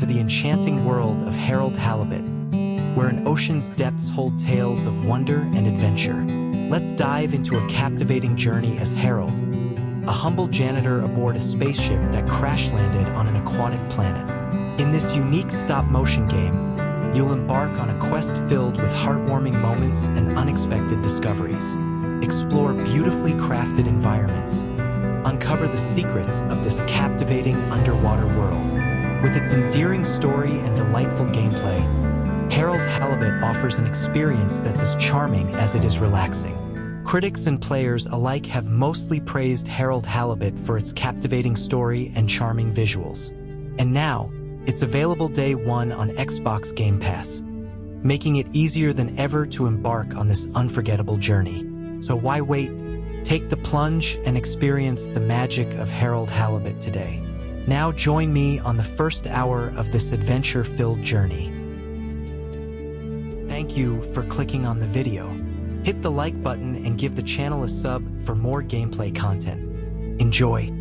to the enchanting world of Harald Halibut, where an ocean's depths hold tales of wonder and adventure. Let's dive into a captivating journey as Harald, a humble janitor aboard a spaceship that crash-landed on an aquatic planet. In this unique stop-motion game, you'll embark on a quest filled with heartwarming moments and unexpected discoveries. Explore beautifully crafted environments. Uncover the secrets of this captivating underwater world. With its endearing story and delightful gameplay, Harald Halibut offers an experience that's as charming as it is relaxing. Critics and players alike have mostly praised Harald Halibut for its captivating story and charming visuals. And now, it's available day one on Xbox Game Pass, making it easier than ever to embark on this unforgettable journey. So why wait? Take the plunge and experience the magic of Harald Halibut today. Now join me on the first hour of this adventure-filled journey. Thank you for clicking on the video. Hit the like button and give the channel a sub for more gameplay content. Enjoy!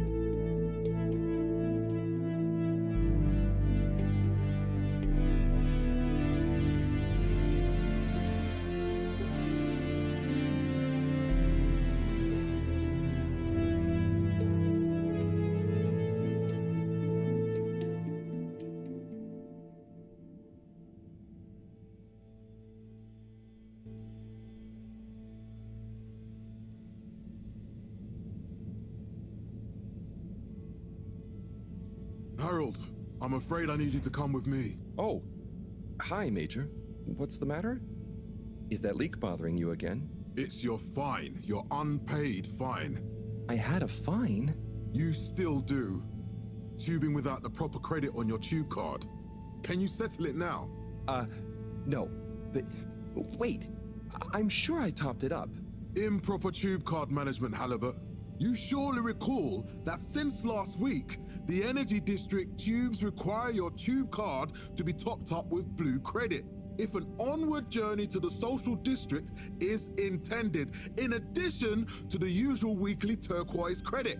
Harold, I'm afraid I need you to come with me. Oh, hi, Major. What's the matter? Is that leak bothering you again? It's your fine, your unpaid fine. I had a fine? You still do. Tubing without the proper credit on your tube card. Can you settle it now? No. But wait, I'm sure I topped it up. Improper tube card management, Halibut. You surely recall that since last week, the Energy District tubes require your tube card to be topped up with blue credit if an onward journey to the social district is intended, in addition to the usual weekly turquoise credit.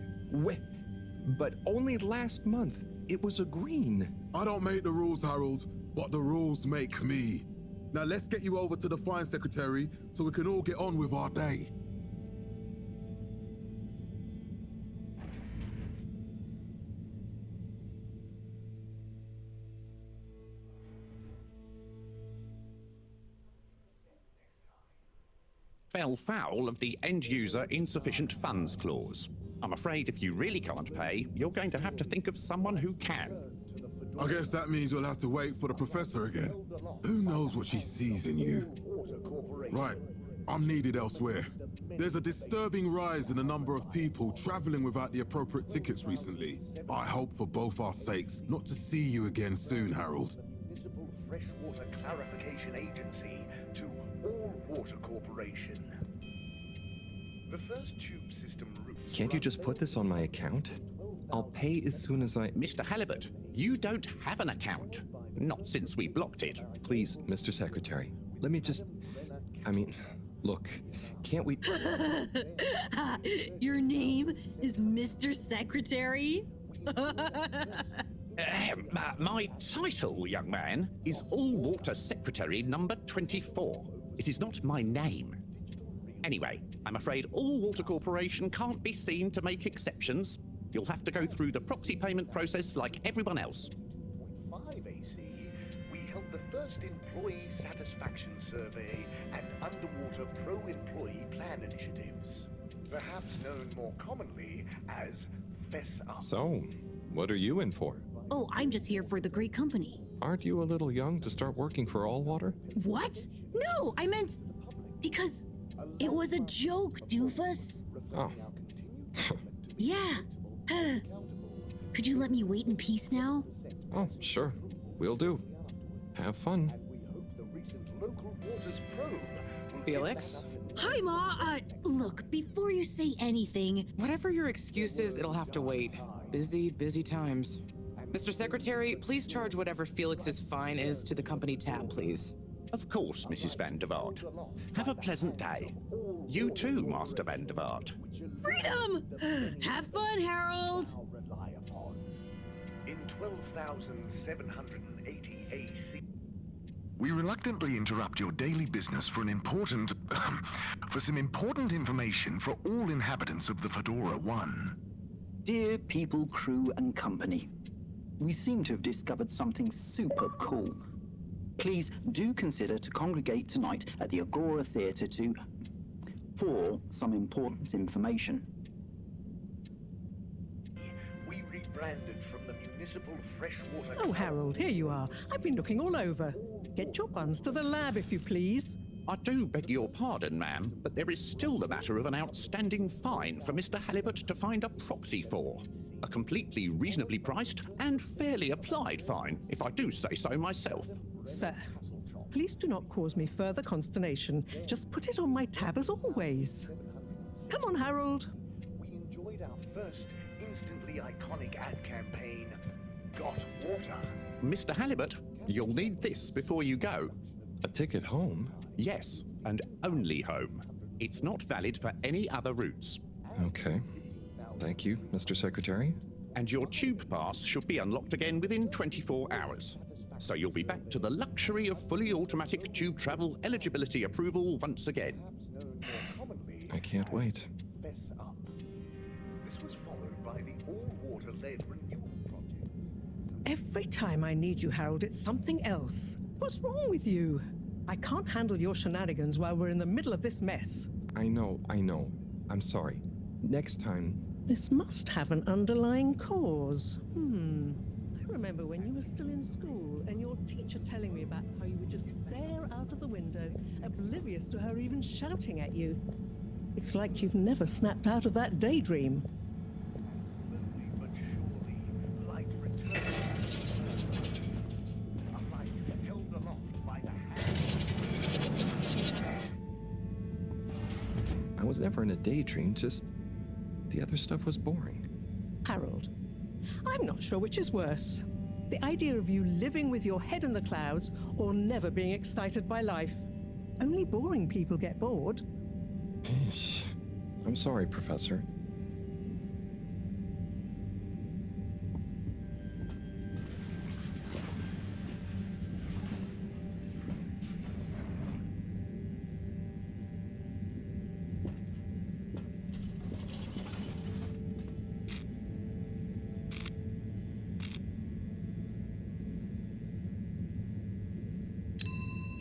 But only last month, it was a green. I don't make the rules, Harold, but the rules make me. Now let's get you over to the fine secretary so we can all get on with our day. Fell foul of the end-user insufficient funds clause. I'm afraid if you really can't pay, you're going to have to think of someone who can. I guess that means you'll have to wait for the professor again. Who knows what she sees in you? Right, I'm needed elsewhere. There's a disturbing rise in the number of people traveling without the appropriate tickets recently. I hope for both our sakes not to see you again soon, Harold. Municipal Freshwater Clarification Agency to All Water Corporation. The first tube system routes. Can't you just put this on my account? I'll pay as soon as I... Mr. Halibut, you don't have an account. Not since we blocked it. Please, Mr. Secretary, let me just... look, can't we... Your name is Mr. Secretary? My title, young man, is All Water Secretary number 24. It is not my name. Anyway, I'm afraid All Water Corporation can't be seen to make exceptions. You'll have to go through the proxy payment process like everyone else. 5 AC, we held the first employee satisfaction survey and underwater pro-employee plan initiatives, perhaps known more commonly as Fess Up. So, what are you in for? Oh, I'm just here for the great company. Aren't you a little young to start working for All Water? What? No, I meant... because it was a joke, doofus. Oh. Yeah. Could you let me wait in peace now? Oh, sure. Will do. Have fun. Felix? Hi, Ma. Look, before you say anything... Whatever your excuse is, it'll have to wait. Busy times. Mr. Secretary, please charge whatever Felix's fine is to the company tab, please. Of course, Mrs. Van der Vaart. Have a pleasant day. You too, Master Van der Vaart. Freedom! Have fun, Harold! In 12,780 AC. We reluctantly interrupt your daily business for some important information for all inhabitants of the Fedora 1. Dear people, crew, and company, we seem to have discovered something super cool. Please do consider to congregate tonight at the Agora Theatre for some important information. We rebranded from the municipal freshwater. Oh, Harold, here you are. I've been looking all over. Get your buns to the lab, if you please. I do beg your pardon, ma'am, but there is still the matter of an outstanding fine for Mr. Halibut to find a proxy for. A completely reasonably priced and fairly applied fine, if I do say so myself. Sir, please do not cause me further consternation. Just put it on my tab as always. Come on, Harold. We enjoyed our first instantly iconic ad campaign, Got Water. Mr. Halibut, you'll need this before you go. A ticket home? Yes, and only home. It's not valid for any other routes. Okay. Thank you, Mr. Secretary. And your tube pass should be unlocked again within 24 hours. So you'll be back to the luxury of fully automatic tube travel eligibility approval once again. I can't wait. This was followed by the all-water-led renewal project. Every time I need you, Harold, it's something else. What's wrong with you? I can't handle your shenanigans while we're in the middle of this mess. I know. I'm sorry. Next time. This must have an underlying cause. I remember when you were still in school and your teacher telling me about how you would just stare out of the window, oblivious to her even shouting at you. It's like you've never snapped out of that daydream. But surely, light returns. A light held aloft by the hand. I was never in a daydream, just the other stuff was boring. Harold, I'm not sure which is worse. The idea of you living with your head in the clouds or never being excited by life. Only boring people get bored. Eesh. I'm sorry, Professor.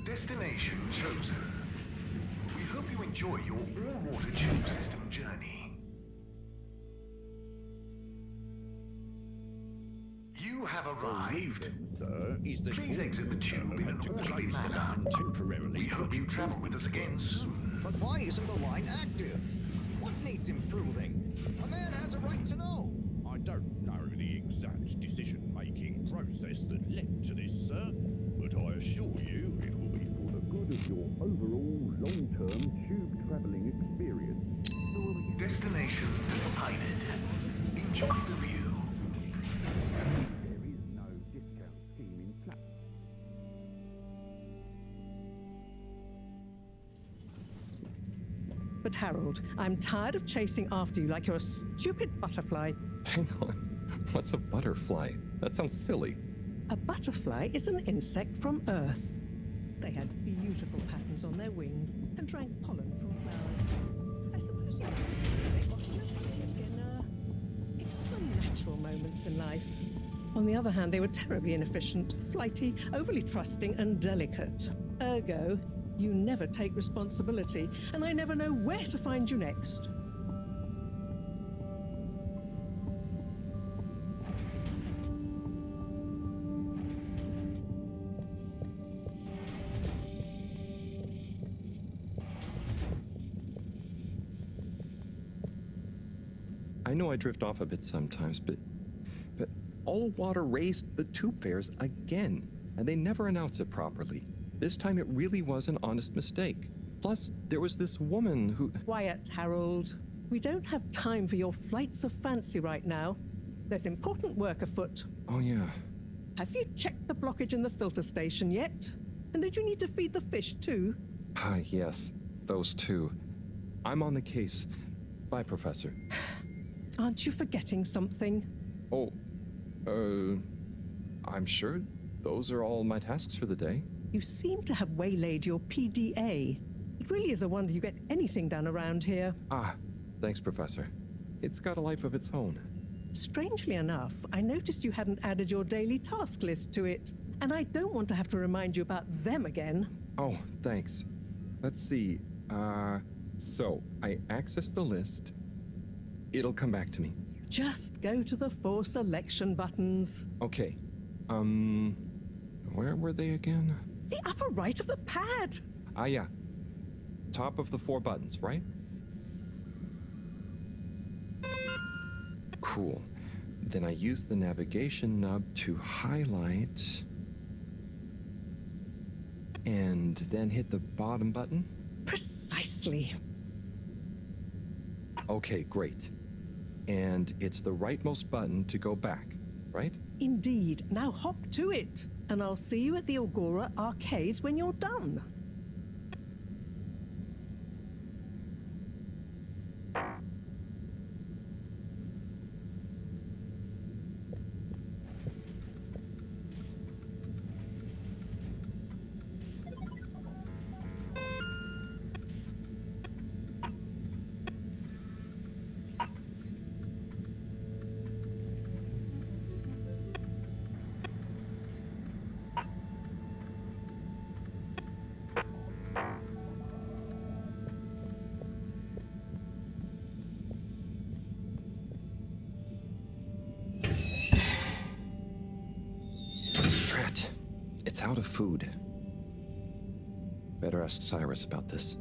Destination chosen. We hope you enjoy your all-water tube system journey. You have arrived. Please exit the tube in an orderly manner. We hope you travel with us again soon. But why isn't the line active? What needs improving? A man has a right to know. I don't know the exact decision-making process that led to this, sir, but I assure you it will be for the good of your overall long-term tube traveling experience. Destination decided. Enjoy the view. There is no discount scheme in place. But Harold, I'm tired of chasing after you like you're a stupid butterfly. Hang on. What's a butterfly? That sounds silly. A butterfly is an insect from Earth. They had beautiful patterns on their wings and drank pollen from flowers. I suppose you know, they often appeared in extra natural moments in life. On the other hand, they were terribly inefficient, flighty, overly trusting, and delicate. Ergo, you never take responsibility, and I never know where to find you next. I know I drift off a bit sometimes, but all water raised the tube fares again, and they never announce it properly. This time it really was an honest mistake. Plus, there was this woman who... Quiet, Harold. We don't have time for your flights of fancy right now. There's important work afoot. Oh, yeah. Have you checked the blockage in the filter station yet? And did you need to feed the fish too? Ah, yes. Those two. I'm on the case. Bye, Professor. Aren't you forgetting something? Oh, I'm sure those are all my tasks for the day. You seem to have waylaid your PDA. It really is a wonder you get anything done around here. Ah, thanks, Professor. It's got a life of its own. Strangely enough, I noticed you hadn't added your daily task list to it, and I don't want to have to remind you about them again. Oh, thanks. Let's see. So I access the list. It'll come back to me. Just go to the 4 selection buttons. Okay. Where were they again? The upper right of the pad. Ah, yeah. Top of the 4 buttons, right? Cool. Then I use the navigation nub to highlight and then hit the bottom button. Precisely. Okay, great. And it's the rightmost button to go back, right? Indeed. Now hop to it, and I'll see you at the Agora arcades when you're done. Drat. It's out of food. Better ask Cyrus about this.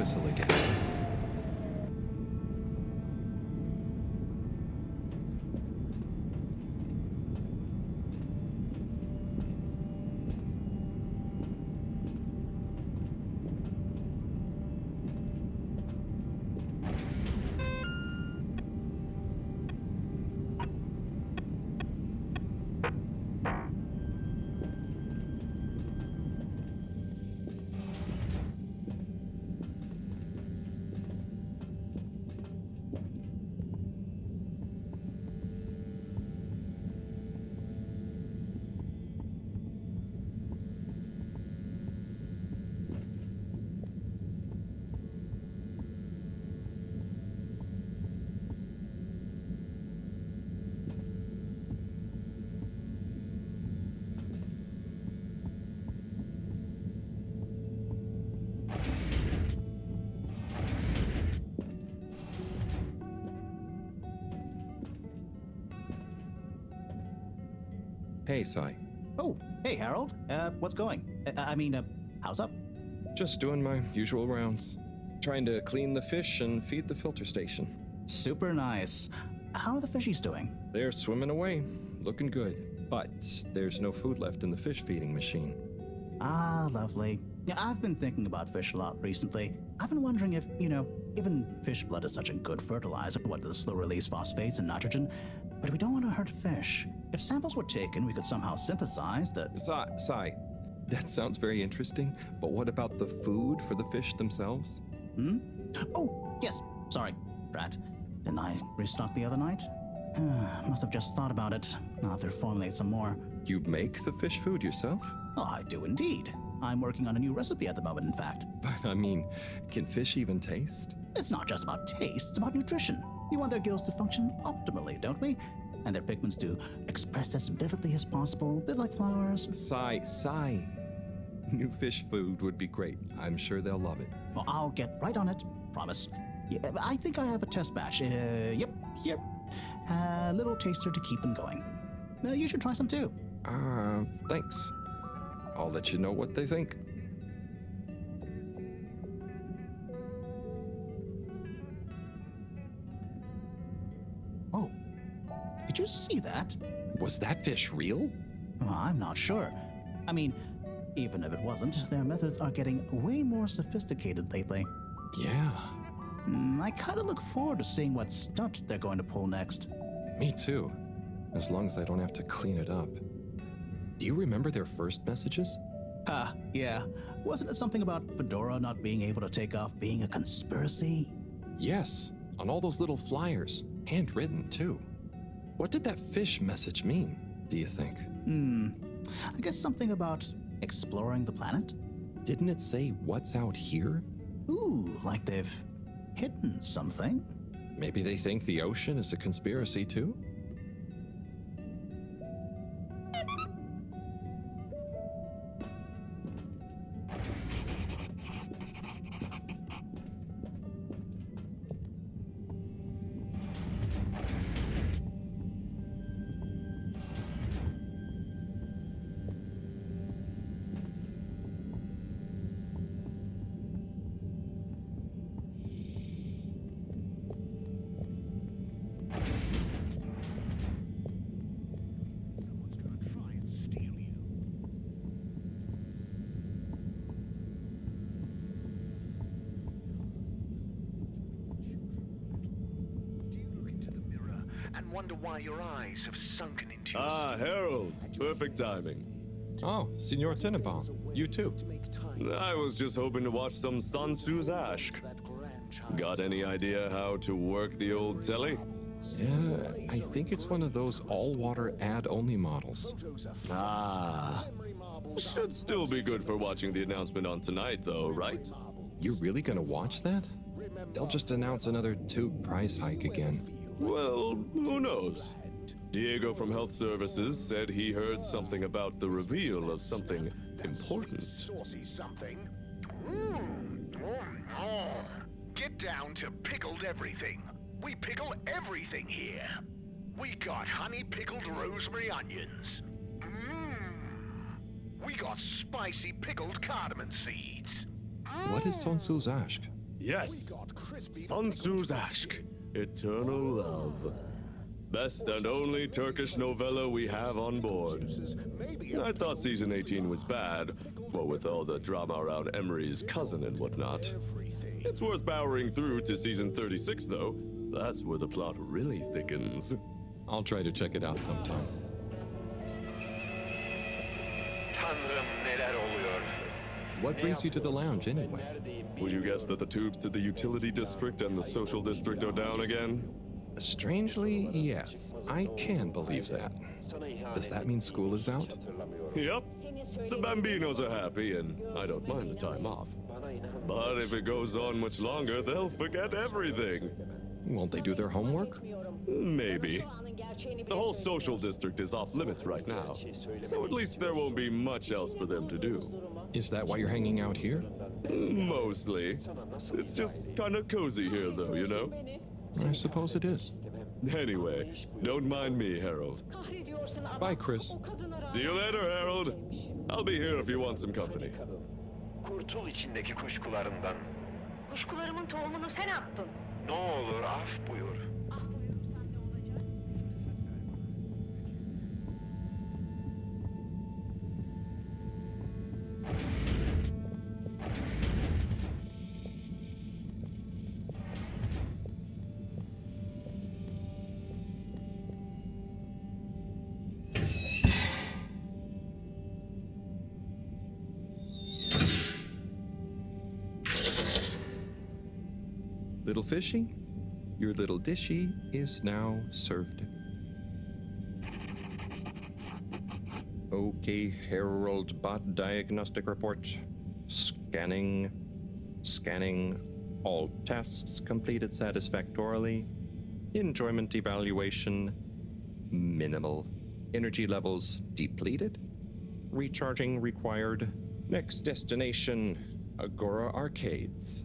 whistle again. Hey, Sai. Oh, hey, Harold. What's going? How's up? Just doing my usual rounds. Trying to clean the fish and feed the filter station. Super nice. How are the fishies doing? They're swimming away, looking good. But there's no food left in the fish feeding machine. Ah, lovely. Yeah, I've been thinking about fish a lot recently. I've been wondering if, given fish blood is such a good fertilizer, what the slow-release phosphates and nitrogen, but we don't want to hurt fish. If samples were taken, we could somehow synthesize the... Sai, that sounds very interesting, but what about the food for the fish themselves? Oh, yes, sorry, Brat. Didn't I restock the other night? Must have just thought about it. I'll have to formulate some more. You make the fish food yourself? Oh, I do indeed. I'm working on a new recipe at the moment, in fact. But I mean, can fish even taste? It's not just about taste, it's about nutrition. We want their gills to function optimally, don't we? And their pigments to express as vividly as possible, a bit like flowers. Sai. New fish food would be great. I'm sure they'll love it. Well, I'll get right on it. Promise. Yeah, I think I have a test batch. Yep, here. A little taster to keep them going. You should try some too. Thanks. I'll let you know what they think. Oh, did you see that? Was that fish real? Well, I'm not sure. I mean, even if it wasn't, their methods are getting way more sophisticated lately. Yeah. I kind of look forward to seeing what stunt they're going to pull next. Me too. As long as I don't have to clean it up. Do you remember their first messages? Yeah. Wasn't it something about Fedora not being able to take off being a conspiracy? Yes, on all those little flyers. Handwritten, too. What did that fish message mean, do you think? I guess something about exploring the planet? Didn't it say what's out here? Ooh, like they've hidden something? Maybe they think the ocean is a conspiracy, too? And wonder why your eyes have sunken into your skin. Harold. Perfect timing. Oh, Signor Tenenbaum. You too. I was just hoping to watch some Sansu's Ashk. Got any idea how to work the old telly? Yeah, I think it's one of those all-water ad-only models. Should still be good for watching the announcement on tonight, though, right? You're really gonna watch that? They'll just announce another tube price hike again. Well, who knows? Diego from Health Services said he heard something about the reveal of something important. Saucy something. Get down to pickled everything. We pickle everything here. We got honey pickled rosemary onions. We got spicy pickled cardamom seeds. What is Sansu's Ashk? Yes, Sun Tzu's Aşk, eternal love. Best and only Turkish novella we have on board. I thought season 18 was bad, what with all the drama around Emery's cousin and whatnot. It's worth powering through to season 36 though. That's where the plot really thickens. I'll try to check it out sometime. Tanrım neler oluyor? What brings you to the lounge anyway? Would you guess that the tubes to the utility district and the social district are down again? Strangely, yes. I can believe that. Does that mean school is out? Yep. The Bambinos are happy, and I don't mind the time off. But if it goes on much longer, they'll forget everything. Won't they do their homework? Maybe. The whole social district is off limits right now, so at least there won't be much else for them to do. Is that why you're hanging out here? Mostly. It's just kind of cozy here, though, you know? I suppose it is. Anyway, don't mind me, Harold. Bye, Chris. See you later, Harold. I'll be here if you want some company. Kurtul içindeki kuşkularından. Kuşkularımın tohumunu sen attın. Ne olur af buyur. Little fishy, your little dishy is now served. Okay, Harold Bot diagnostic report. Scanning. All tasks completed satisfactorily. Enjoyment evaluation minimal. Energy levels depleted. Recharging required. Next destination, Agora Arcades.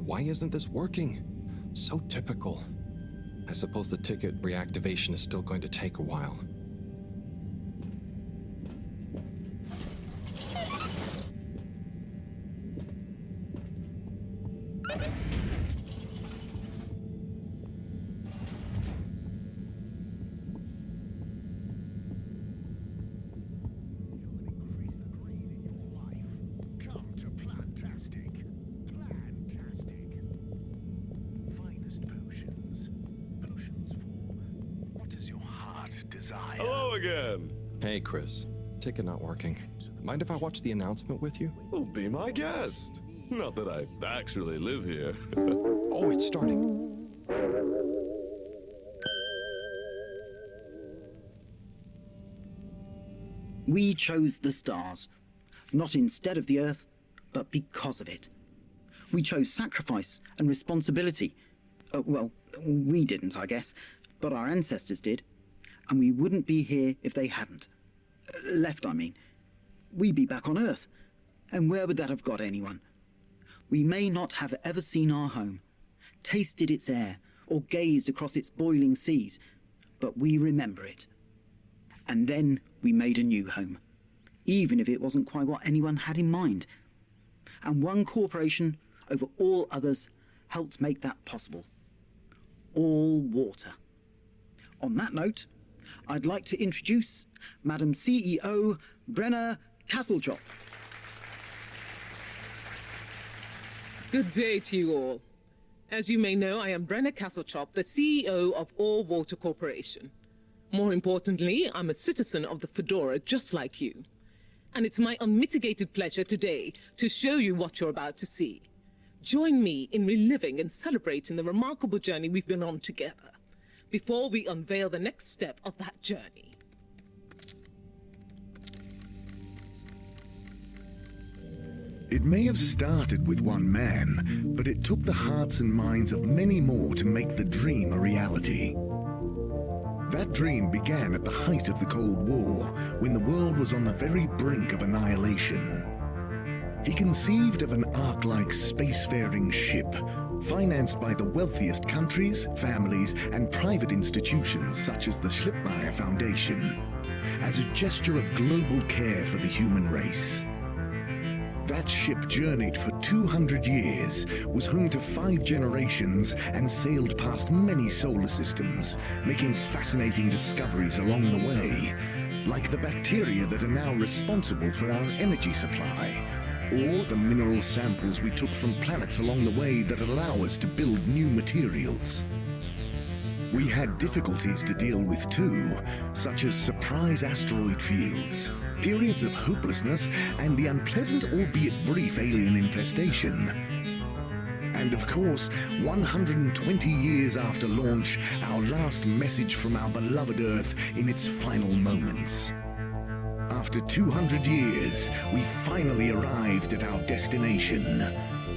Why isn't this working? So typical. I suppose the ticket reactivation is still going to take a while. Hello again. Hey, Chris. Ticket not working. Mind if I watch the announcement with you? Well, be my guest. Not that I actually live here. Oh, it's starting. We chose the stars, not instead of the Earth, but because of it. We chose sacrifice and responsibility. Well, we didn't, I guess, but our ancestors did. And we wouldn't be here if they hadn't. Left, I mean. We'd be back on Earth. And where would that have got anyone? We may not have ever seen our home, tasted its air, or gazed across its boiling seas, but we remember it. And then we made a new home, even if it wasn't quite what anyone had in mind. And one corporation over all others helped make that possible. All water. On that note, I'd like to introduce Madam CEO Brenna Castletop. Good day to you all. As you may know, I am Brenna Castletop, the CEO of All Water Corporation. More importantly, I'm a citizen of the Fedora just like you. And it's my unmitigated pleasure today to show you what you're about to see. Join me in reliving and celebrating the remarkable journey we've been on together, before we unveil the next step of that journey. It may have started with one man, but it took the hearts and minds of many more to make the dream a reality. That dream began at the height of the Cold War, when the world was on the very brink of annihilation. He conceived of an Ark-like spacefaring ship, financed by the wealthiest countries, families, and private institutions such as the Schlipmeyer Foundation, as a gesture of global care for the human race. That ship journeyed for 200 years, was home to 5 generations, and sailed past many solar systems, making fascinating discoveries along the way, like the bacteria that are now responsible for our energy supply, or the mineral samples we took from planets along the way that allow us to build new materials. We had difficulties to deal with too, such as surprise asteroid fields, periods of hopelessness, and the unpleasant albeit brief alien infestation. And of course, 120 years after launch, our last message from our beloved Earth in its final moments. After 200 years, we finally arrived at our destination,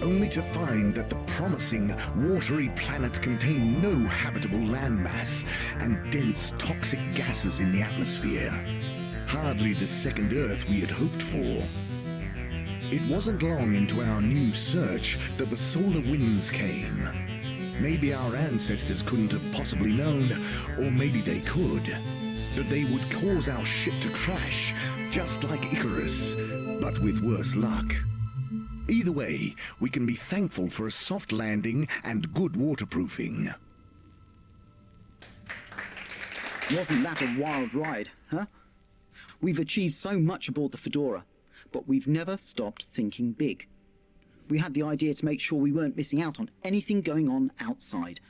only to find that the promising, watery planet contained no habitable landmass and dense, toxic gases in the atmosphere. Hardly the second Earth we had hoped for. It wasn't long into our new search that the solar winds came. Maybe our ancestors couldn't have possibly known, or maybe they could, that they would cause our ship to crash, just like Icarus, but with worse luck. Either way, we can be thankful for a soft landing and good waterproofing. Wasn't that a wild ride, huh? We've achieved so much aboard the Fedora, but we've never stopped thinking big. We had the idea to make sure we weren't missing out on anything going on outside.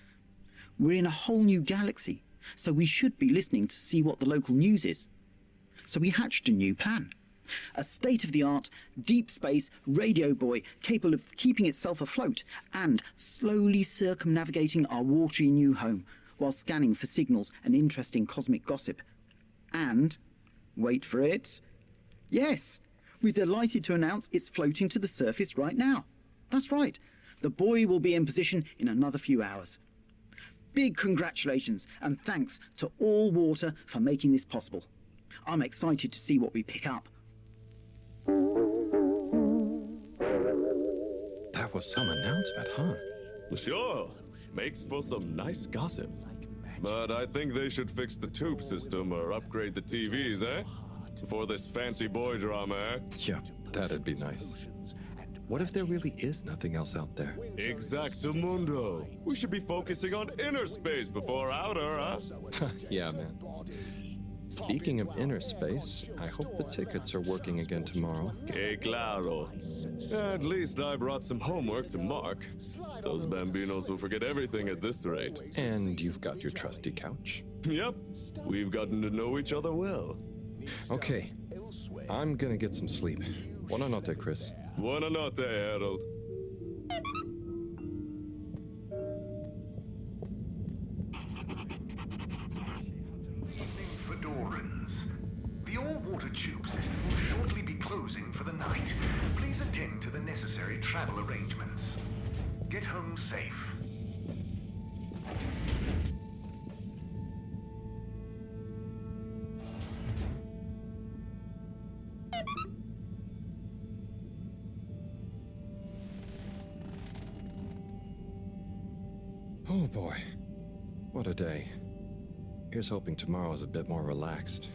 We're in a whole new galaxy, so we should be listening to see what the local news is. So we hatched a new plan. A state-of-the-art, deep space radio buoy capable of keeping itself afloat and slowly circumnavigating our watery new home while scanning for signals and interesting cosmic gossip. And, wait for it, yes, we're delighted to announce it's floating to the surface right now. That's right, the buoy will be in position in another few hours. Big congratulations and thanks to All Water for making this possible. I'm excited to see what we pick up. That was some announcement, huh? Sure. Makes for some nice gossip. But I think they should fix the tube system or upgrade the TVs, eh? For this fancy boy drama, eh? Yep, that'd be nice. What if there really is nothing else out there? Exactamundo. We should be focusing on inner space before outer, huh? Yeah, man. Speaking of inner space, I hope the tickets are working again tomorrow. Que claro. At least I brought some homework to mark. Those bambinos will forget everything at this rate. And you've got your trusty couch. Yep. We've gotten to know each other well. Okay. I'm gonna get some sleep. Buona notte, Chris. Buona notte, Harold. Fedorans. The all-water tube system will shortly be closing for the night. Please attend to the necessary travel arrangements. Get home safe. Oh boy. What a day. Here's hoping tomorrow's a bit more relaxed.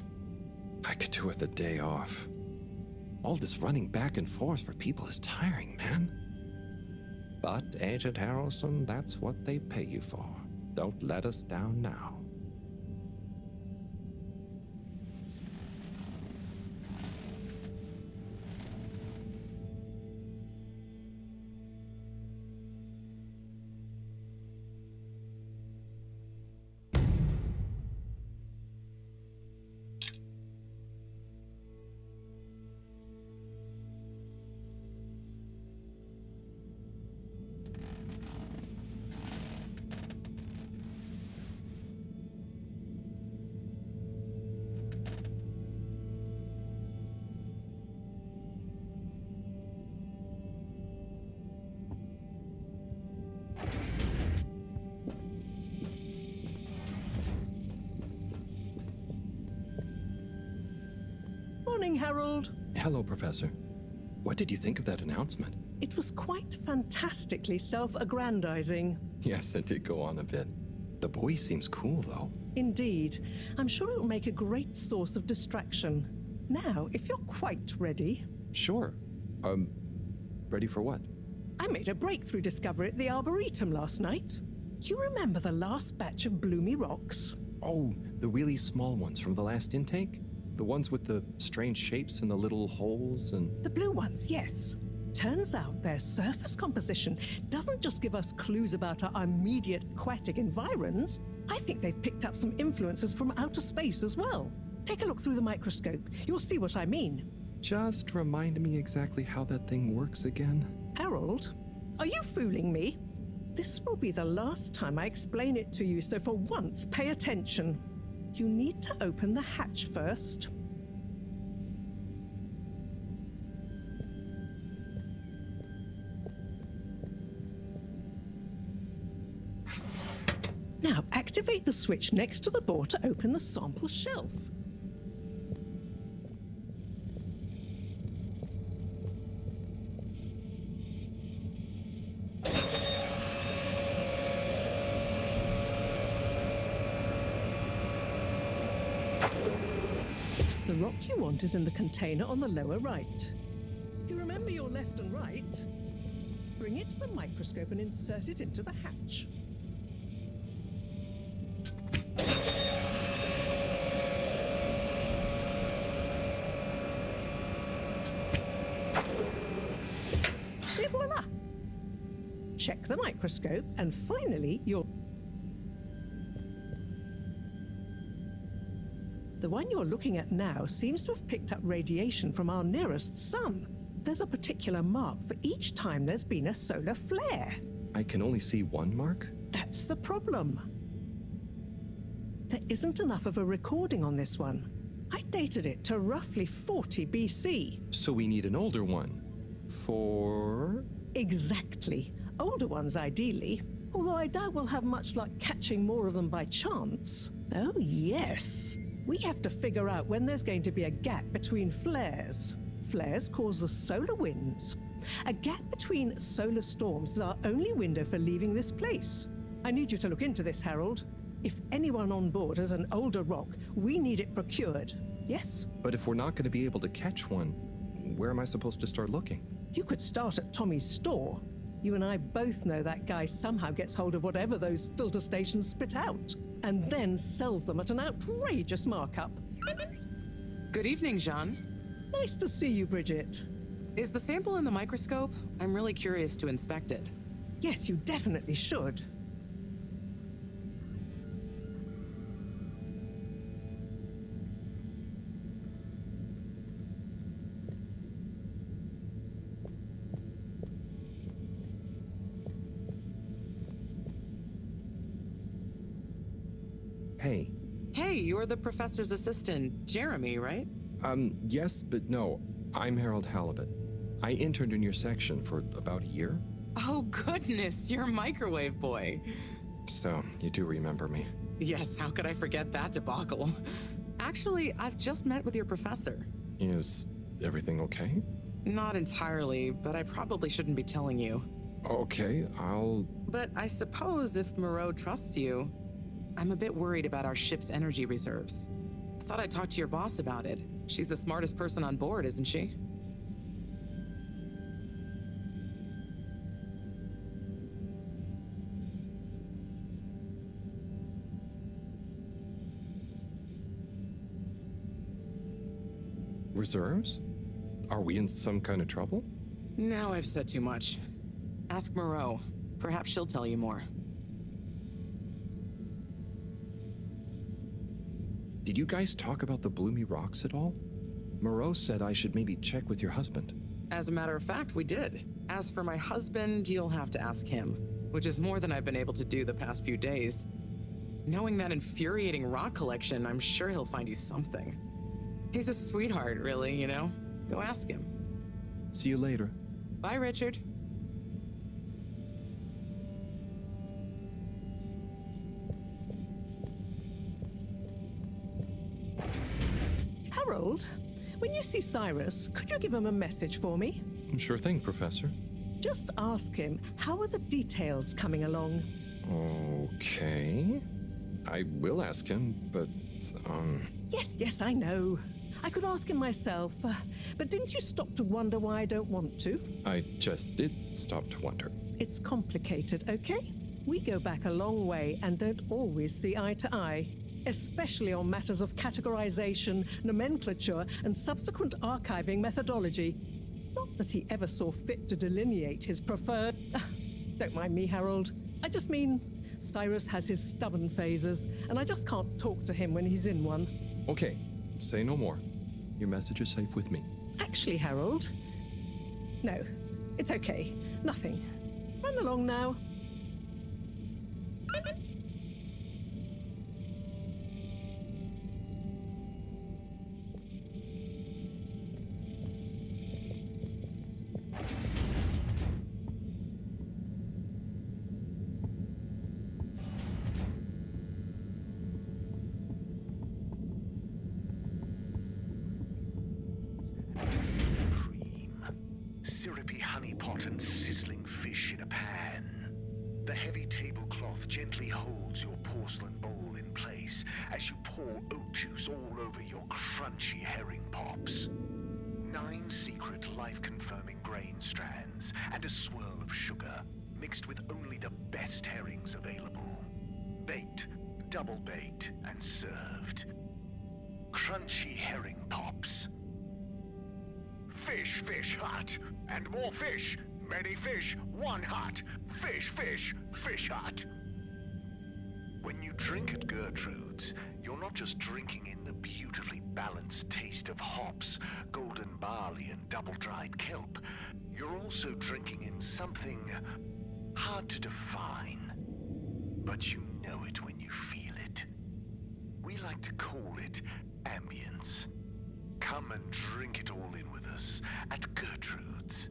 I could do with a day off. All this running back and forth for people is tiring, man. But, Agent Harrelson, that's what they pay you for. Don't let us down now. Morning, Harold. Hello, Professor. What did you think of that announcement? It was quite fantastically self-aggrandizing. Yes, it did go on a bit. The boy seems cool, though. Indeed. I'm sure it'll make a great source of distraction. Now, if you're quite ready... Sure. Ready for what? I made a breakthrough discovery at the Arboretum last night. Do you remember the last batch of bloomy rocks? Oh, the really small ones from the last intake? The ones with the strange shapes and the little holes and... The blue ones, yes. Turns out their surface composition doesn't just give us clues about our immediate aquatic environs. I think they've picked up some influences from outer space as well. Take a look through the microscope. You'll see what I mean. Just remind me exactly how that thing works again. Harold, are you fooling me? This will be the last time I explain it to you, so for once, pay attention. You need to open the hatch first. Now, activate the switch next to the board to open the sample shelf. The rock you want is in the container on the lower right. You remember your left and right? Bring it to the microscope and insert it into the hatch. Et voila! Check the microscope, and finally, the one you're looking at now seems to have picked up radiation from our nearest sun. There's a particular mark for each time there's been a solar flare. I can only see one mark? That's the problem. There isn't enough of a recording on this one. I dated it to roughly 40 BC. So we need an older one. For... Exactly. Older ones, ideally. Although I doubt we'll have much luck catching more of them by chance. Oh, yes. We have to figure out when there's going to be a gap between flares. Flares cause the solar winds. A gap between solar storms is our only window for leaving this place. I need you to look into this, Harold. If anyone on board has an older rock, we need it procured. Yes? But if we're not going to be able to catch one, where am I supposed to start looking? You could start at Tommy's store. You and I both know that guy somehow gets hold of whatever those filter stations spit out, and then sells them at an outrageous markup. Good evening, Jean. Nice to see you, Bridget. Is the sample in the microscope? I'm really curious to inspect it. Yes, you definitely should. Hey. Hey, you're the professor's assistant, Jeremy, right? Yes, but no. I'm Harald Halibut. I interned in your section for about a year. Oh, goodness, you're a microwave boy. So, you do remember me. Yes, how could I forget that debacle? Actually, I've just met with your professor. Is everything okay? Not entirely, but I probably shouldn't be telling you. Okay, But I suppose if Moreau trusts you, I'm a bit worried about our ship's energy reserves. Thought I'd talk to your boss about it. She's the smartest person on board, isn't she? Reserves? Are we in some kind of trouble? Now I've said too much. Ask Moreau. Perhaps she'll tell you more. Did you guys talk about the bloomy rocks at all? Moreau said I should maybe check with your husband. As a matter of fact, we did. As for my husband, you'll have to ask him, which is more than I've been able to do the past few days. Knowing that infuriating rock collection, I'm sure he'll find you something. He's a sweetheart, really, you know? Go ask him. See you later. Bye, Richard. Harold, When you see Cyrus, could you give him a message for me? Sure thing, Professor. Just ask him, how are the details coming along? Okay. I will ask him, but, Yes, I know. I could ask him myself, but didn't you stop to wonder why I don't want to? I just did stop to wonder. It's complicated, okay? We go back a long way and don't always see eye to eye, especially on matters of categorization, nomenclature, and subsequent archiving methodology. Not that he ever saw fit to delineate his preferred... Don't mind me, Harold. I just mean, Cyrus has his stubborn phases, and I just can't talk to him when he's in one. Okay, say no more. Your message is safe with me. Actually, Harold... No, it's okay. Nothing. Run along now. Syrupy honey pot and sizzling fish in a pan. The heavy tablecloth gently holds your porcelain bowl in place as you pour oat juice all over your crunchy herring pops. 9 secret life-confirming grain strands and a swirl of sugar mixed with only the best herrings available. Baked, double-baked, and served. Crunchy herring pops. Fish, fish, hut. And more fish. Many fish, one hut. Fish, fish, fish hut. When you drink at Gertrude's, you're not just drinking in the beautifully balanced taste of hops, golden barley, and double-dried kelp. You're also drinking in something hard to define. But you know it when you feel it. We like to call it ambience. Come and drink it all in with us at Gertrude's.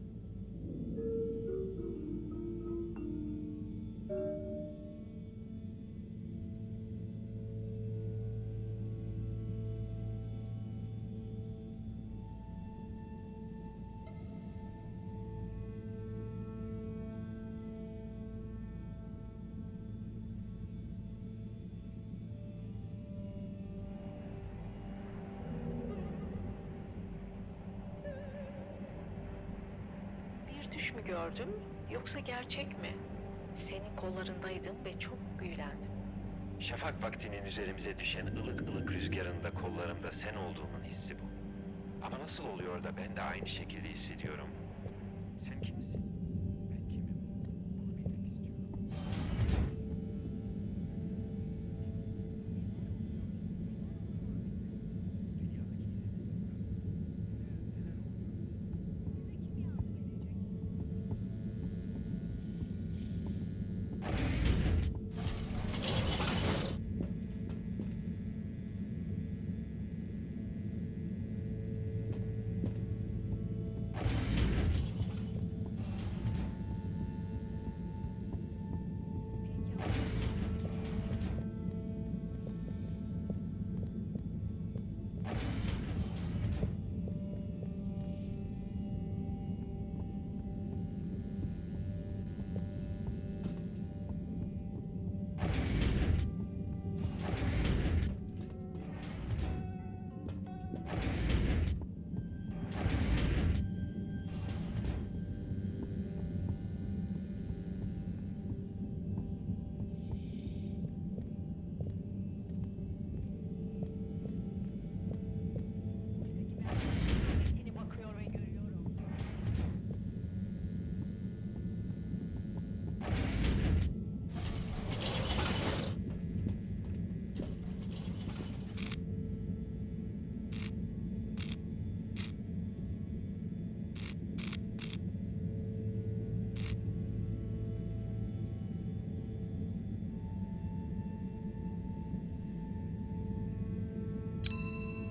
Düş mü gördüm, yoksa gerçek mi? Senin kollarındaydım ve çok büyülendim. Şafak vaktinin üzerimize düşen ılık ılık rüzgarında kollarımda sen olduğunun hissi bu. Ama nasıl oluyor da ben de aynı şekilde hissediyorum? Sen kimsin? Ben kimim? Bunu bilmek istiyorum.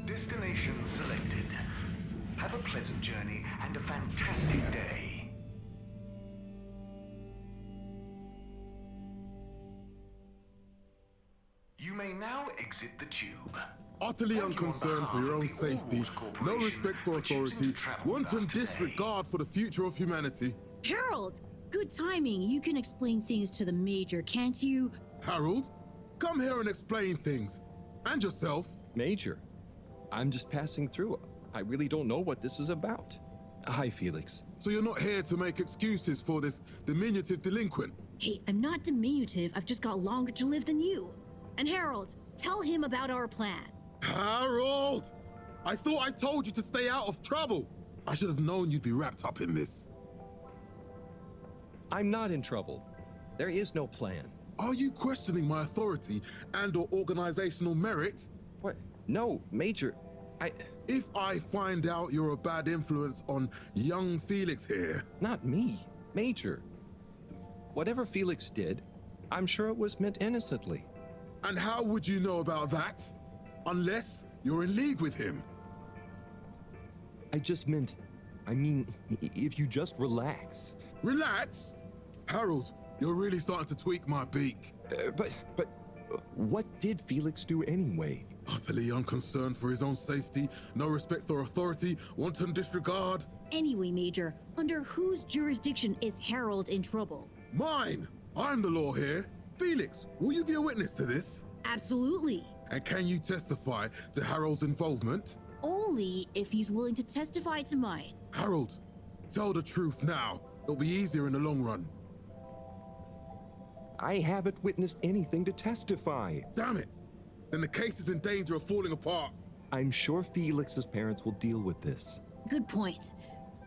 Destination selected. Have a pleasant journey and a fantastic day. You may now exit the tube. Utterly unconcerned for your own safety, no respect for authority, wanton disregard for the future of humanity. Harold, good timing. You can explain things to the Major, can't you? Harold, come here and explain things. And yourself. Major, I'm just passing through. I really don't know what this is about. Hi, Felix. So you're not here to make excuses for this diminutive delinquent? Hey, I'm not diminutive. I've just got longer to live than you. And Harold, tell him about our plan. Harold! I thought I told you to stay out of trouble. I should have known you'd be wrapped up in this. I'm not in trouble. There is no plan. Are you questioning my authority and/or organizational merit? What? No, Major. If I find out you're a bad influence on young Felix here... Not me, Major. Whatever Felix did, I'm sure it was meant innocently. And how would you know about that? Unless you're in league with him. I mean, if you just relax. Relax? Harold, you're really starting to tweak my beak. But what did Felix do anyway? Utterly unconcerned for his own safety, no respect for authority, wanton disregard. Anyway, Major, under whose jurisdiction is Harold in trouble? Mine! I'm the law here. Felix, will you be a witness to this? Absolutely. And can you testify to Harold's involvement? Only if he's willing to testify to mine. Harold, tell the truth now. It'll be easier in the long run. I haven't witnessed anything to testify. Damn it! Then the case is in danger of falling apart. I'm sure Felix's parents will deal with this. Good point.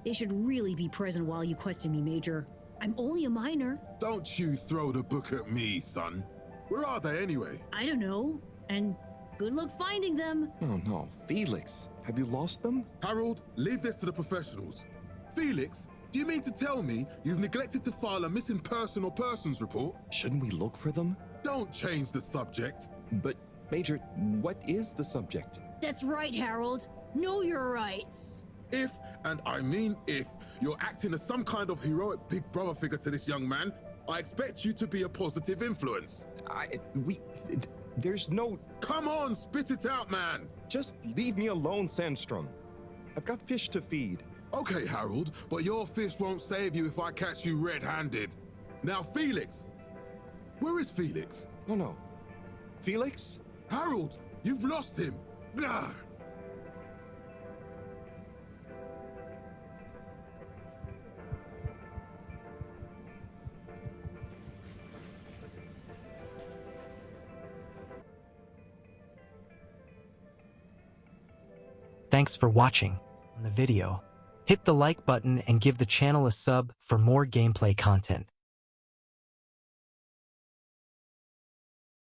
They should really be present while you question me, Major. I'm only a minor. Don't you throw the book at me, son. Where are they anyway? I don't know. And good luck finding them. Oh no, Felix, have you lost them? Harold, leave this to the professionals. Felix, do you mean to tell me you've neglected to file a missing person or persons report? Shouldn't we look for them? Don't change the subject. But, Major, what is the subject? That's right, Harold. Know your rights. If, and I mean if, you're acting as some kind of heroic big brother figure to this young man, I expect you to be a positive influence. There's no... Come on, spit it out, man! Just leave me alone, Sandstrom. I've got fish to feed. Okay, Harold, but your fish won't save you if I catch you red-handed. Now, Felix! Where is Felix? Oh no. Felix? Harold, you've lost him! Ugh. Thanks for watching the video. Hit the like button and give the channel a sub for more gameplay content.